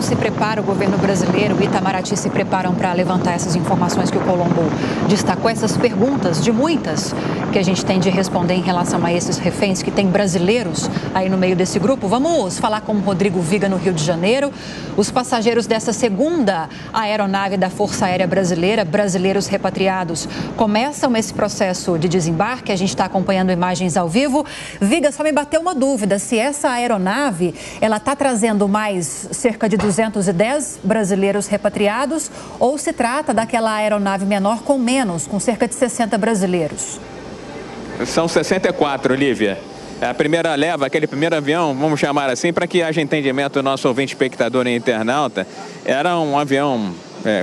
se prepara o governo brasileiro, o Itamaraty se preparam para levantar essas informações que o Colombo destacou, essas perguntas de muitas que a gente tem de responder em relação a esses reféns que tem brasileiros aí no meio desse grupo? Vamos falar com o Rodrigo Viga no Rio de Janeiro. Os passageiros dessa segunda aeronave da Força Aérea Brasileira, brasileiros repatriados, começam esse processo de desembarque. A gente está acompanhando imagens ao vivo. Viga, só me bateu uma dúvida, se essa aeronave, ela está trazendo mais cerca de 210 brasileiros repatriados ou se trata daquela aeronave menor com menos, com cerca de 60 brasileiros? São 64, Olívia. A primeira leva, aquele primeiro avião, vamos chamar assim, para que haja entendimento do nosso ouvinte, espectador e internauta, era um avião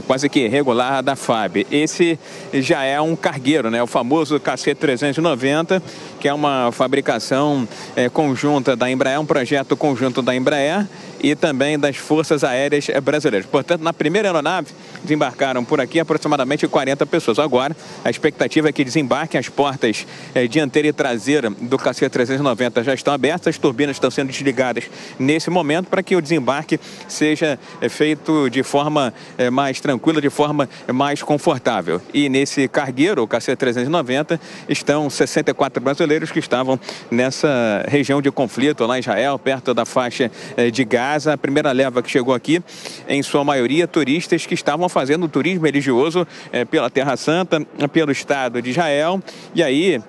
quase que regular da FAB. Esse já é um cargueiro, né? O famoso KC-390, que é uma fabricação conjunta da Embraer, um projeto conjunto da Embraer e também das Forças Aéreas Brasileiras. Portanto, na primeira aeronave desembarcaram por aqui aproximadamente 40 pessoas. Agora, a expectativa é que desembarquem. As portas dianteira e traseira do KC-390 já estão abertas, as turbinas estão sendo desligadas nesse momento para que o desembarque seja feito de forma mais tranquila, de forma mais confortável. E nesse cargueiro, o KC-390, estão 64 brasileiros que estavam nessa região de conflito lá em Israel, perto da faixa de Gaza. A primeira leva que chegou aqui, em sua maioria, turistas que estavam fazendo turismo religioso pela Terra Santa, pelo Estado de Israel. E aí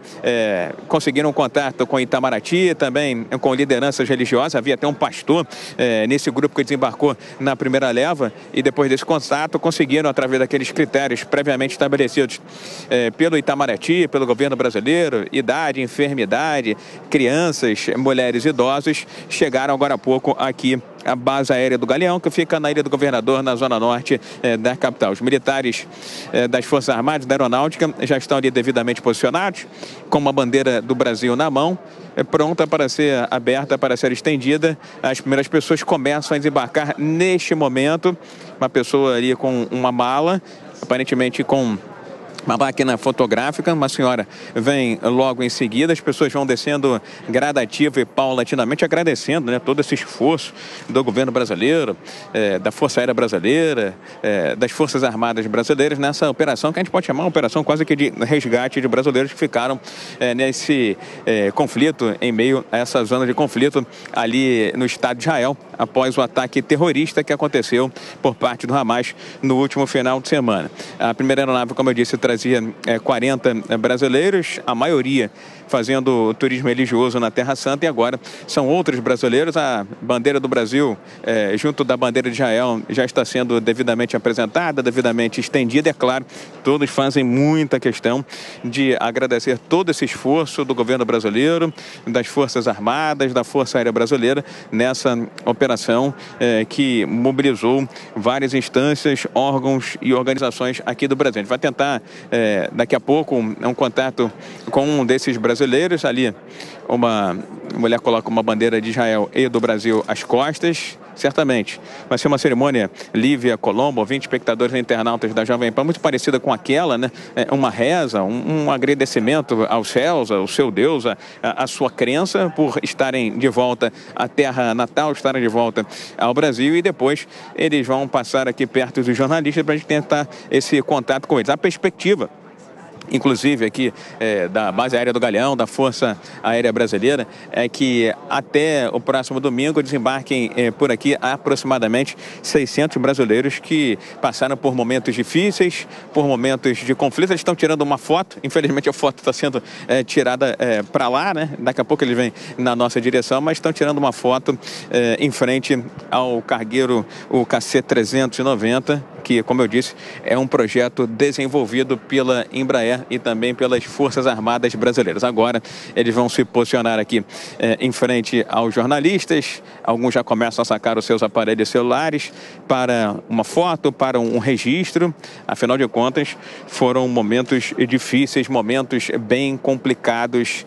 conseguiram contato com Itamaraty, também com lideranças religiosas. Havia até um pastor nesse grupo que desembarcou na primeira leva. E depois desse contato, conseguiram, através daqueles critérios previamente estabelecidos pelo Itamaraty, pelo governo brasileiro, idade, enfermidade, crianças, mulheres, idosos, chegaram agora há pouco aqui a base aérea do Galeão, que fica na Ilha do Governador, na zona norte da capital. Os militares das Forças Armadas, da Aeronáutica, já estão ali devidamente posicionados, com uma bandeira do Brasil na mão, pronta para ser aberta, para ser estendida. As primeiras pessoas começam a desembarcar neste momento. Uma pessoa ali com uma mala, aparentemente com uma máquina fotográfica, uma senhora vem logo em seguida. As pessoas vão descendo gradativa e paulatinamente, agradecendo, né, todo esse esforço do governo brasileiro, da Força Aérea Brasileira, das Forças Armadas Brasileiras, nessa operação que a gente pode chamar uma operação quase que de resgate de brasileiros que ficaram nesse conflito, em meio a essa zona de conflito ali no Estado de Israel, após o ataque terrorista que aconteceu por parte do Hamas no último final de semana. A primeira aeronave, como eu disse, trazia 40 brasileiros, a maioria fazendo turismo religioso na Terra Santa, e agora são outros brasileiros. A bandeira do Brasil, junto da bandeira de Israel, já está sendo devidamente apresentada, devidamente estendida. E, é claro, todos fazem muita questão de agradecer todo esse esforço do governo brasileiro, das Forças Armadas, da Força Aérea Brasileira, nessa operação que mobilizou várias instâncias, órgãos e organizações aqui do Brasil. A gente vai tentar, daqui a pouco, um contato com um desses brasileiros. Ali, uma mulher coloca uma bandeira de Israel e do Brasil às costas. Certamente vai ser uma cerimônia, Lívia, Colombo, 20 espectadores e internautas da Jovem Pan, muito parecida com aquela, né? Uma reza, um agradecimento aos céus, ao seu Deus, a sua crença por estarem de volta à terra natal, estarem de volta ao Brasil, e depois eles vão passar aqui perto dos jornalistas para a gente tentar esse contato com eles. A perspectiva, inclusive aqui da Base Aérea do Galeão, da Força Aérea Brasileira, é que até o próximo domingo desembarquem por aqui aproximadamente 600 brasileiros que passaram por momentos difíceis, por momentos de conflito. Eles estão tirando uma foto, infelizmente a foto está sendo tirada para lá, né? Daqui a pouco eles vêm na nossa direção, mas estão tirando uma foto em frente ao cargueiro, o KC-390, que, como eu disse, é um projeto desenvolvido pela Embraer e também pelas Forças Armadas Brasileiras. Agora eles vão se posicionar aqui em frente aos jornalistas. Alguns já começam a sacar os seus aparelhos celulares para uma foto, para um registro. Afinal de contas, foram momentos difíceis, momentos bem complicados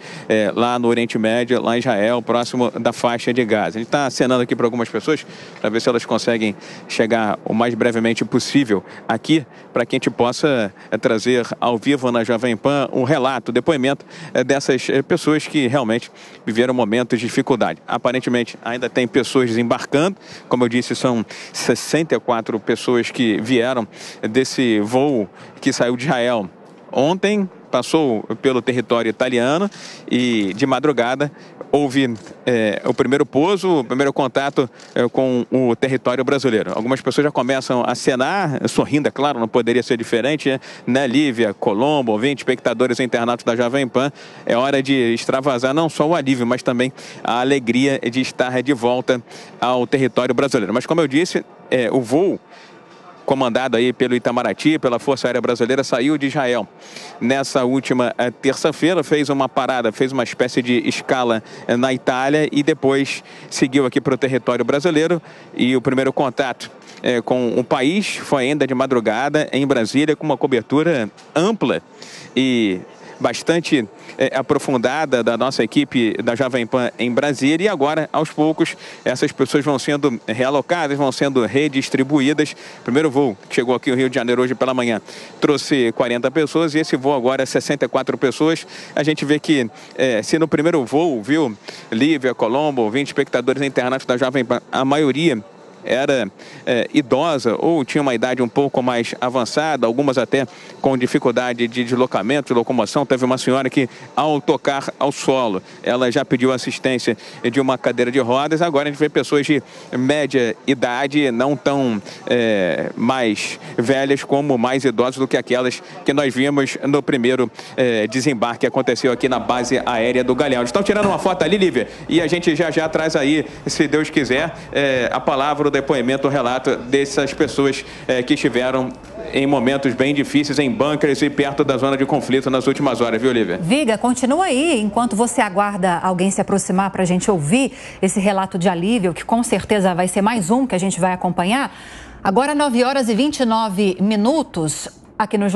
lá no Oriente Médio, lá em Israel, próximo da faixa de Gaza. A gente está acenando aqui para algumas pessoas para ver se elas conseguem chegar o mais brevemente possível possível aqui para que a gente possa trazer ao vivo na Jovem Pan um relato, depoimento dessas pessoas que realmente viveram momentos de dificuldade. Aparentemente ainda tem pessoas desembarcando, como eu disse, são 64 pessoas que vieram desse voo que saiu de Israel ontem, passou pelo território italiano e de madrugada houve o primeiro pouso, o primeiro contato com o território brasileiro. Algumas pessoas já começam a acenar, sorrindo, é claro, não poderia ser diferente, né, Lívia, Colombo, ouvintes, espectadores e internautas da Jovem Pan. É hora de extravasar não só o alívio, mas também a alegria de estar de volta ao território brasileiro. Mas como eu disse, o voo comandado aí pelo Itamaraty, pela Força Aérea Brasileira, saiu de Israel nessa última terça-feira, fez uma parada, fez uma espécie de escala na Itália e depois seguiu aqui para o território brasileiro. E o primeiro contato com o país foi ainda de madrugada em Brasília, com uma cobertura ampla e bastante aprofundada da nossa equipe da Jovem Pan em Brasília. E agora, aos poucos, essas pessoas vão sendo realocadas, vão sendo redistribuídas. O primeiro voo que chegou aqui no Rio de Janeiro hoje pela manhã trouxe 40 pessoas e esse voo agora é 64 pessoas. A gente vê que se no primeiro voo, viu, Lívia, Colombo, 20 espectadores internautas da Jovem Pan, a maioria era idosa ou tinha uma idade um pouco mais avançada, algumas até com dificuldade de deslocamento, de locomoção. Teve uma senhora que, ao tocar ao solo, ela já pediu assistência de uma cadeira de rodas. Agora a gente vê pessoas de média idade, não tão mais velhas como mais idosas do que aquelas que nós vimos no primeiro desembarque que aconteceu aqui na base aérea do Galeão. Estão tirando uma foto ali, Lívia, e a gente já traz aí, se Deus quiser, a palavra, o depoimento, o relato dessas pessoas que estiveram em momentos bem difíceis, em bunkers e perto da zona de conflito nas últimas horas, viu, Olivia? Viga, continua aí, enquanto você aguarda alguém se aproximar para a gente ouvir esse relato de alívio, que com certeza vai ser mais um que a gente vai acompanhar. Agora, 9h29 aqui no Jornal.